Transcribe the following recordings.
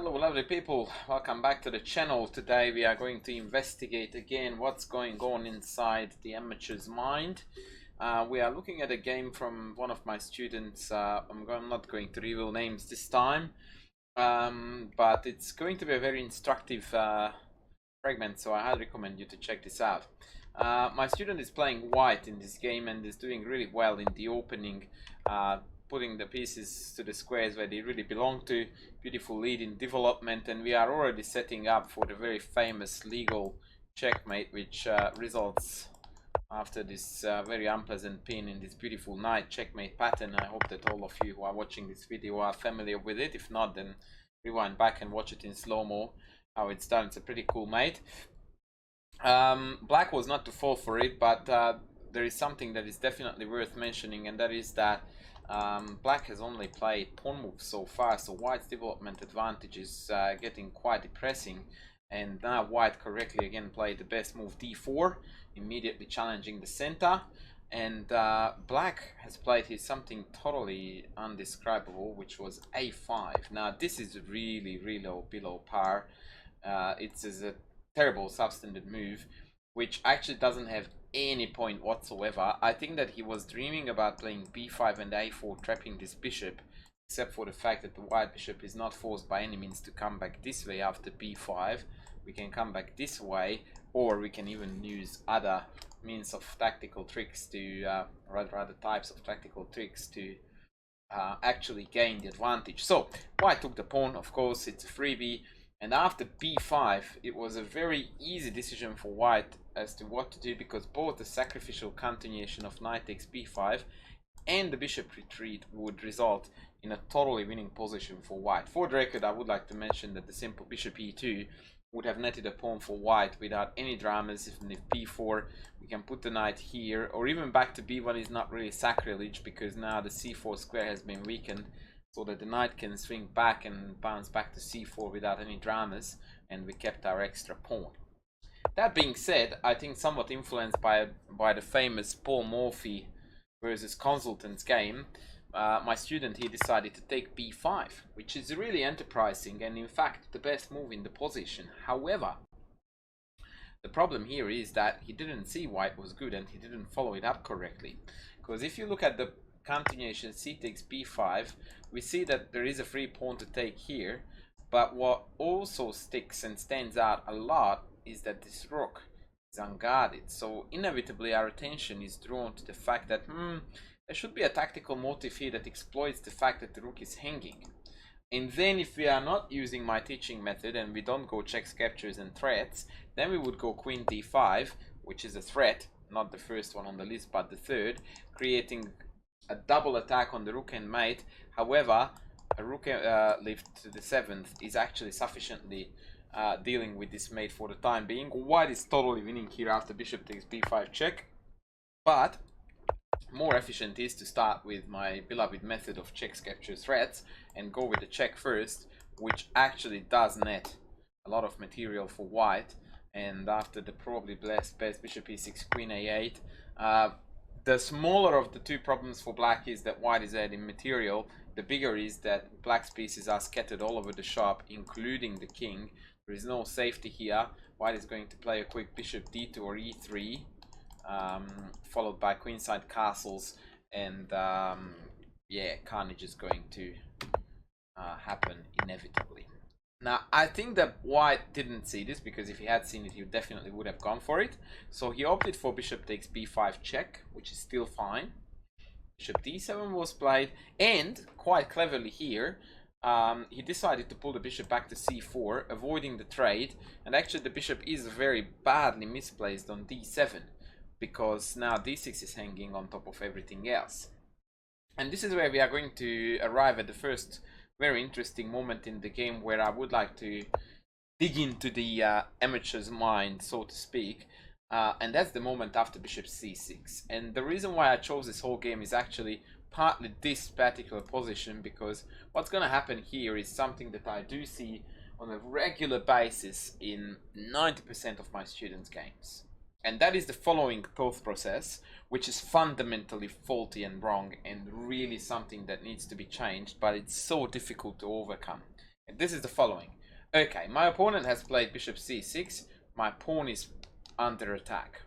Hello lovely people, welcome back to the channel. Today we are going to investigate again what's going on inside the amateur's mind. We are looking at a game from one of my students. I'm not going to reveal names this time, but it's going to be a very instructive fragment, so I highly recommend you to check this out. My student is playing white in this game and is doing really well in the opening, putting the pieces to the squares where they really belong to. Beautiful lead in development, and we are already setting up for the very famous legal checkmate, which results after this very unpleasant pin in this beautiful knight checkmate pattern. I hope that all of you who are watching this video are familiar with it. If not, then rewind back and watch it in slow-mo how it's done. It's a pretty cool mate. Black was not to fall for it, but there is something that is definitely worth mentioning, and that is that Black has only played pawn moves so far, so White's development advantage is getting quite depressing. And now White correctly again played the best move d4, immediately challenging the center. And Black has played here something totally undescribable, which was a5. Now this is really below par. It's a terrible substandard move, which actually doesn't have any point whatsoever. I think that he was dreaming about playing b5 and a4, trapping this bishop, except for the fact that the white bishop is not forced by any means to come back this way after b5. We can come back this way, or we can even use other means of tactical tricks to, rather types of tactical tricks to actually gain the advantage. So white took the pawn, of course, it's a freebie. And after b5, it was a very easy decision for white as to what to do, because both the sacrificial continuation of knight takes b5 and the bishop retreat would result in a totally winning position for white. For the record, I would like to mention that the simple bishop e2 would have netted a pawn for white without any dramas. Even if b4, we can put the knight here, or even back to b1 is not really sacrilege, because now the c4 square has been weakened, so that the knight can swing back and bounce back to c4 without any dramas, and we kept our extra pawn. That being said, I think somewhat influenced by the famous Paul Morphy versus Consultants game, my student here decided to take b5, which is really enterprising and in fact the best move in the position. However, the problem here is that he didn't see white was good and he didn't follow it up correctly. Because if you look at the continuation c takes b5, we see that there is a free pawn to take here, but what also sticks and stands out a lot is that this rook is unguarded, so inevitably our attention is drawn to the fact that there should be a tactical motive here that exploits the fact that the rook is hanging. And then if we are not using my teaching method and we don't go checks, captures and threats, then we would go queen d5, which is a threat, not the first one on the list but the third, creating a double attack on the rook and mate. However, a rook lift to the 7th is actually sufficiently dealing with this mate for the time being. White is totally winning here after bishop takes b5 check, but more efficient is to start with my beloved method of checks, captures, threats and go with the check first, which actually does net a lot of material for white. And after the probably best bishop e6, queen a8, the smaller of the two problems for black is that white is adding material. The bigger is that black's pieces are scattered all over the shop, including the king. There is no safety here. White is going to play a quick bishop d2 or e3, followed by queenside castles, and yeah, carnage is going to happen inevitably. Now, I think that white didn't see this, because if he had seen it, he definitely would have gone for it. So he opted for bishop takes b5 check, which is still fine. Bishop d7 was played, and quite cleverly here, he decided to pull the bishop back to c4, avoiding the trade. And actually the bishop is very badly misplaced on d7, because now d6 is hanging on top of everything else. And this is where we are going to arrive at the first very interesting moment in the game, where I would like to dig into the amateur's mind, so to speak, and that's the moment after bishop c6. And the reason why I chose this whole game is actually partly this particular position, because what's going to happen here is something that I do see on a regular basis in 90% of my students' games. And that is the following thought process, which is fundamentally faulty and wrong, and really something that needs to be changed, but it's so difficult to overcome. This is the following. Okay, my opponent has played bishop c6. My pawn is under attack.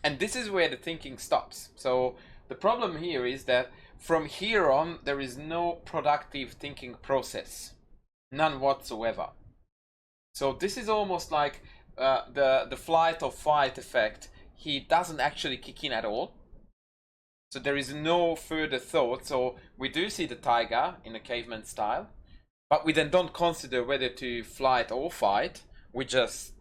And this is where the thinking stops. So the problem here is that from here on, there is no productive thinking process. None whatsoever. So this is almost like the flight or fight effect. He doesn't actually kick in at all. So there is no further thought. So we do see the tiger in a caveman style. But we then don't consider whether to flight or fight. We just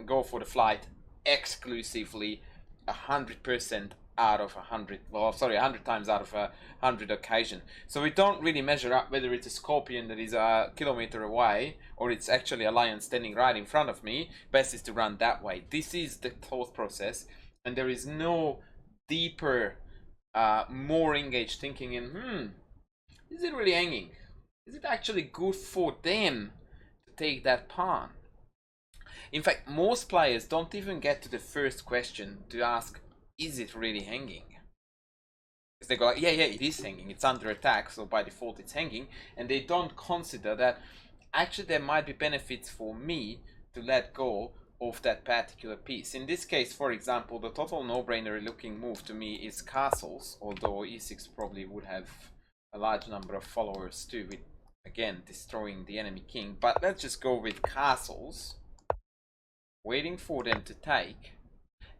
go for the flight exclusively 100% out of 100. Well, sorry, 100 times out of 100 occasion. So we don't really measure up whether it's a scorpion that is a kilometer away or it's actually a lion standing right in front of me. Best is to run that way. This is the thought process, and there is no deeper, more engaged thinking in, is it really hanging? Is it actually good for them to take that pawn? In fact, most players don't even get to the first question to ask, is it really hanging? Because they go like, yeah, it is hanging. It's under attack, so by default it's hanging. And they don't consider that actually there might be benefits for me to let go of that particular piece. In this case, for example, the total no-brainer looking move to me is castles, although e6 probably would have a large number of followers too, with again destroying the enemy king. But let's just go with castles, waiting for them to take,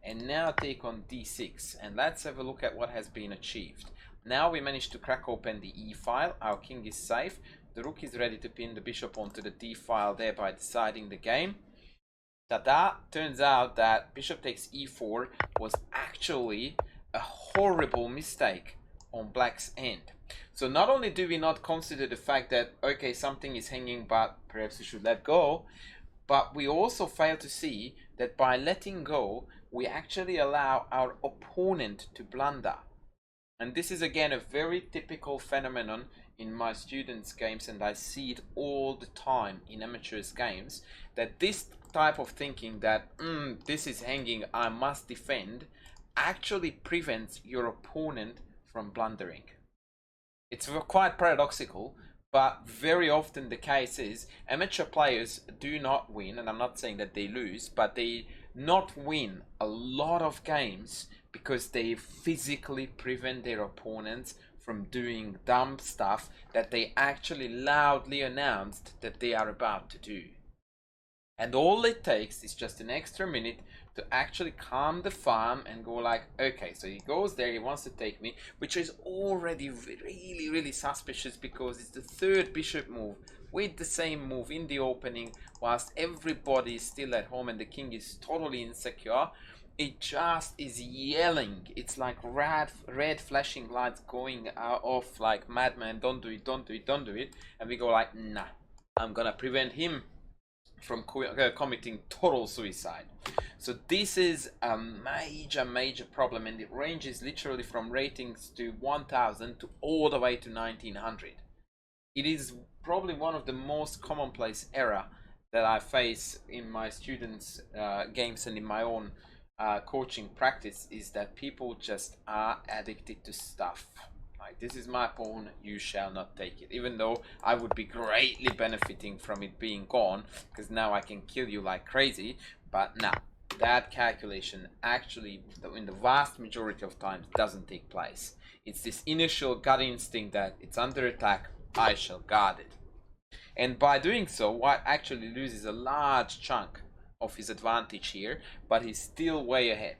and now take on d6. And let's have a look at what has been achieved. Now we managed to crack open the e file. Our king is safe. The rook is ready to pin the bishop onto the d file, thereby deciding the game. Ta-da! Turns out that bishop takes e4 was actually a horrible mistake on black's end. So not only do we not consider the fact that, okay, something is hanging, but perhaps we should let go, but we also fail to see that by letting go, we actually allow our opponent to blunder. And this is again a very typical phenomenon in my students' games, and I see it all the time in amateurs' games, that this type of thinking that this is hanging, I must defend, actually prevents your opponent from blundering. It's quite paradoxical, but very often the case is amateur players do not win, and I'm not saying that they lose, but they not win a lot of games because they physically prevent their opponents from doing dumb stuff that they actually loudly announced that they are about to do. And all it takes is just an extra minute to actually calm the farm and go like, okay, so he goes there, he wants to take me, which is already really, really suspicious because it's the third bishop move with the same move in the opening whilst everybody is still at home and the king is totally insecure. It just is yelling. It's like red flashing lights going off like madman. Don't do it, don't do it, don't do it. And we go like, nah, I'm gonna prevent him from committing total suicide. So this is a major problem, and it ranges literally from ratings to 1000 to all the way to 1900. It is probably one of the most commonplace error that I face in my students' games and in my own coaching practice, is that people just are addicted to stuff. Like, this is my pawn, you shall not take it, even though I would be greatly benefiting from it being gone, because now I can kill you like crazy. But now that calculation actually in the vast majority of times doesn't take place. It's this initial gut instinct that it's under attack, I shall guard it. And by doing so, white actually loses a large chunk of his advantage here, but he's still way ahead.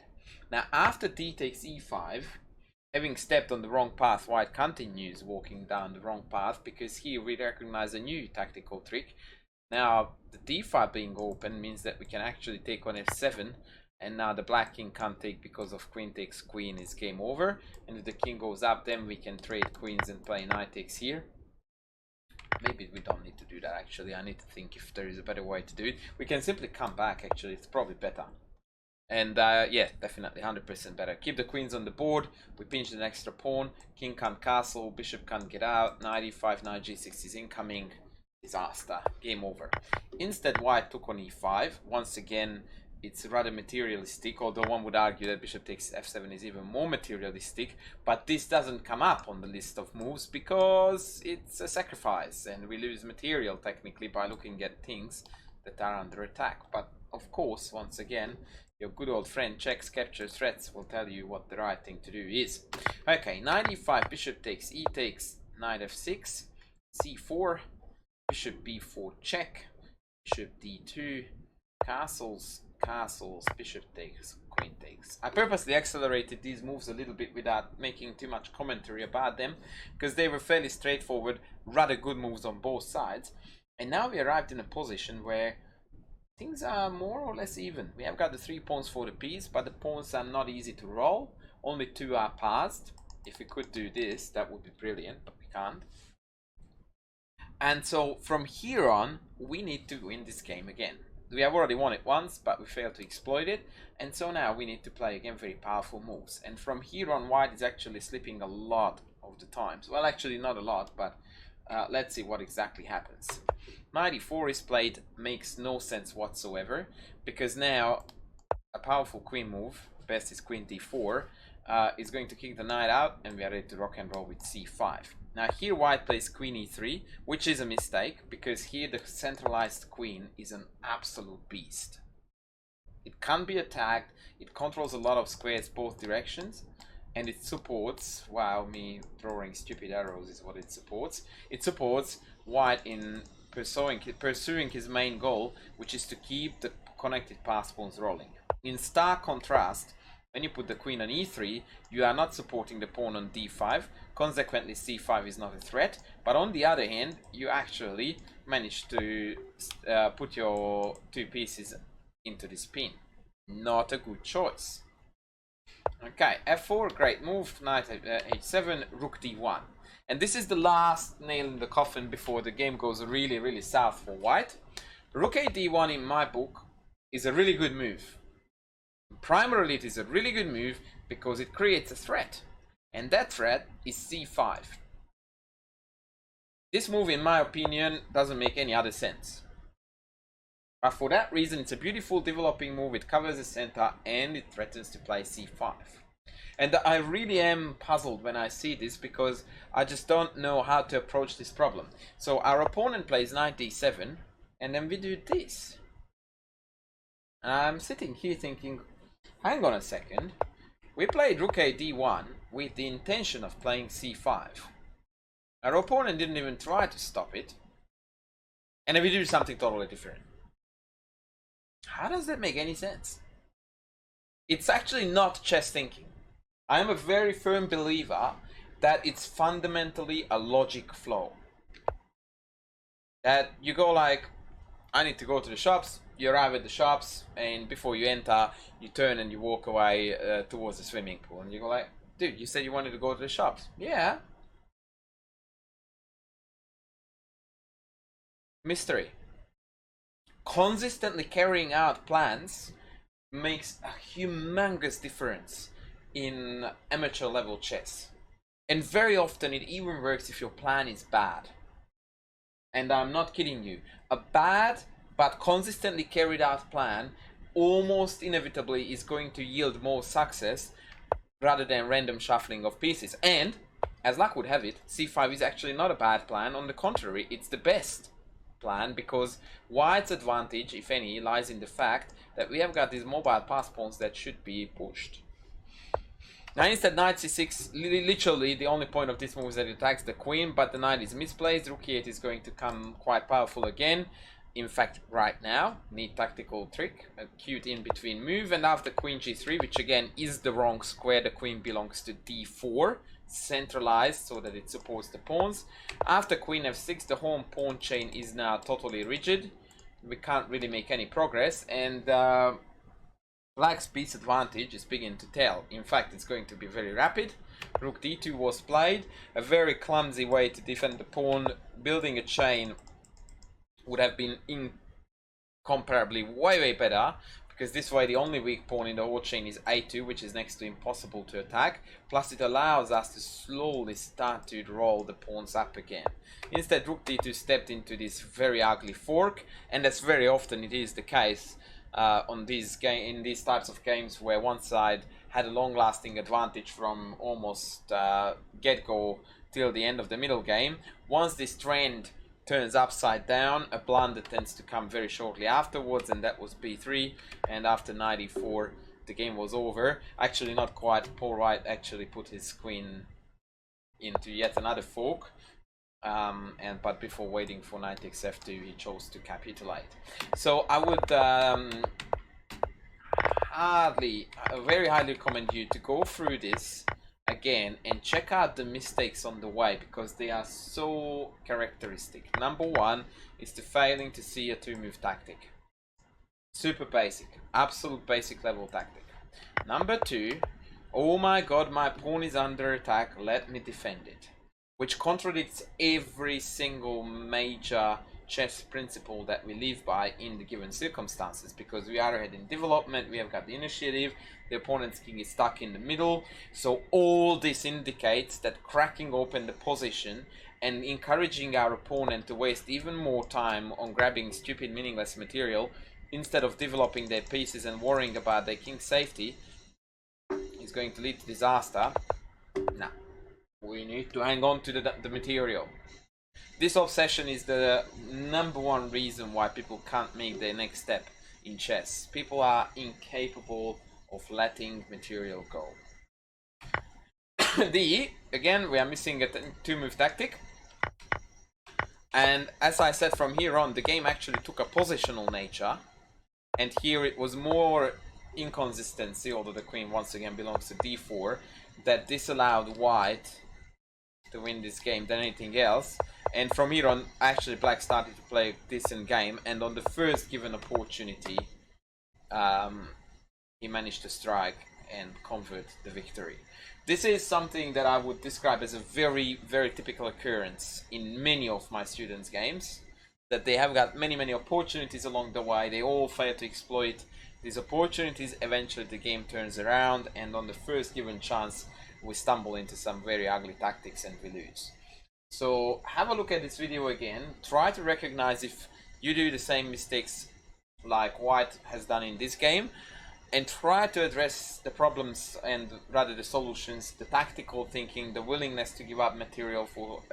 Now after d takes e5, having stepped on the wrong path, white continues walking down the wrong path, because here we recognize a new tactical trick. Now the d file being open means that we can actually take on f7, and now the black king can't take because of queen takes queen is game over. And if the king goes up, then we can trade queens and play knight takes here. Maybe we don't need to do that actually. I need to think if there is a better way to do it. We can simply come back actually, it's probably better. And yeah, definitely 100% better. Keep the queens on the board. We pinch an extra pawn. King can't castle. Bishop can't get out. Knight e5, knight g6 is incoming. Disaster. Game over. Instead, white took on e5. Once again, it's rather materialistic, although one would argue that bishop takes f7 is even more materialistic, but this doesn't come up on the list of moves because it's a sacrifice and we lose material technically by looking at things that are under attack. But of course, once again, your good old friend checks, captures, threats will tell you what the right thing to do is. Okay, knight e5, bishop takes, e takes, knight f6, c4, bishop b4 check, bishop d2, castles, castles, bishop takes, queen takes. I purposely accelerated these moves a little bit without making too much commentary about them because they were fairly straightforward, rather good moves on both sides. And now we arrived in a position where things are more or less even. We have got the 3 pawns for the piece, but the pawns are not easy to roll. Only 2 are passed. If we could do this, that would be brilliant, but we can't. And so from here on, we need to win this game again. We have already won it once, but we failed to exploit it. And so now we need to play again very powerful moves. And from here on, white is actually slipping a lot of the times. Well, actually not a lot, but let's see what exactly happens. Knight e4 is played, makes no sense whatsoever, because now a powerful queen move, best is queen d4, is going to kick the knight out, and we are ready to rock and roll with c5. Now here white plays queen e3, which is a mistake, because here the centralized queen is an absolute beast. It can't be attacked, it controls a lot of squares both directions, and it supports, wow, me drawing stupid arrows is what it supports. It supports white in pursuing his main goal, which is to keep the connected pass pawns rolling. In stark contrast, when you put the queen on e3, you are not supporting the pawn on d5, consequently c5 is not a threat, but on the other hand, you actually manage to put your 2 pieces into this pin. Not a good choice. Okay, f4, great move, knight h7, rook d1. And this is the last nail in the coffin before the game goes really, really south for white. Rook a d1 in my book is a really good move. Primarily it is a really good move because it creates a threat. And that threat is c5. This move, in my opinion, doesn't make any other sense. But for that reason, it's a beautiful developing move. It covers the center and it threatens to play c5. And I really am puzzled when I see this because I just don't know how to approach this problem. So our opponent plays knight d7 and then we do this. And I'm sitting here thinking, hang on a second. We played rook a d1 with the intention of playing c5. Our opponent didn't even try to stop it. And then we do something totally different. How does that make any sense? It's actually not chess thinking. I am a very firm believer that it's fundamentally a logic flow. That you go like, I need to go to the shops, you arrive at the shops, and before you enter, you turn and you walk away towards the swimming pool. And you go like, dude, you said you wanted to go to the shops. Yeah. Mystery. Consistently carrying out plans makes a humongous difference in amateur level chess. And very often it even works if your plan is bad. And I'm not kidding you. A bad but consistently carried out plan almost inevitably is going to yield more success rather than random shuffling of pieces. And, as luck would have it, c5 is actually not a bad plan. On the contrary, it's the best plan because white's advantage, if any, lies in the fact that we have got these mobile pass pawns that should be pushed. Now instead knight c6, literally the only point of this move is that it attacks the queen, but the knight is misplaced. Rook e8 is going to come quite powerful again. In fact, right now, neat tactical trick, a cute in-between move, and after queen g3, which again is the wrong square, the queen belongs to d4, centralized so that it supports the pawns. After queen f6, the home pawn chain is now totally rigid. We can't really make any progress, and black's piece advantage is beginning to tell. In fact, it's going to be very rapid. Rook d2 was played, a very clumsy way to defend the pawn. Building a chain would have been incomparably way better, because this way the only weak pawn in the whole chain is a2, which is next to impossible to attack, plus it allows us to slowly start to roll the pawns up again. Instead, rook d2 stepped into this very ugly fork, and as very often it is the case, on in these types of games where one side had a long-lasting advantage from almost get-go till the end of the middle game. Once this trend turns upside down, a blunder tends to come very shortly afterwards, and that was b3. And after knight e4, the game was over. Actually, not quite. Paul Wright actually put his queen into yet another fork. But before waiting for knight takes f2, he chose to capitulate. So I would very highly recommend you to go through this again and check out the mistakes on the way, because they are so characteristic. Number one is the failing to see a two-move tactic. Super basic, absolute basic level tactic. Number two, oh my god, my pawn is under attack, let me defend it. Which contradicts every single major chess principle that we live by in the given circumstances, because we are ahead in development, we have got the initiative, the opponent's king is stuck in the middle. So all this indicates that cracking open the position and encouraging our opponent to waste even more time on grabbing stupid meaningless material instead of developing their pieces and worrying about their king's safety is going to lead to disaster. Now, we need to hang on to the material. This obsession is the number one reason why people can't make their next step in chess. People are incapable of letting material go. Again, we are missing a two-move tactic. And as I said, from here on, the game actually took a positional nature. And here it was more inconsistency, although the queen once again belongs to d4, that disallowed white to win this game than anything else. And from here on, actually black started to play a decent game, and on the first given opportunity he managed to strike and convert the victory. This is something that I would describe as a very, very typical occurrence in many of my students' games, that they have got many opportunities along the way, they all fail to exploit these opportunities. Eventually the game turns around, and on the first given chance we stumble into some very ugly tactics and we lose. So have a look at this video again, try to recognize if you do the same mistakes like white has done in this game, and try to address the problems and rather the solutions, the tactical thinking, the willingness to give up material for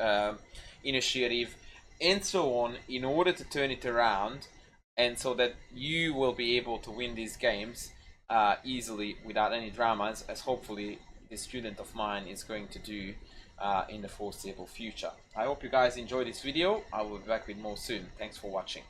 initiative and so on, in order to turn it around, and so that you will be able to win these games easily without any dramas, as hopefully this student of mine is going to do in the foreseeable future. I hope you guys enjoyed this video. I will be back with more soon. Thanks for watching.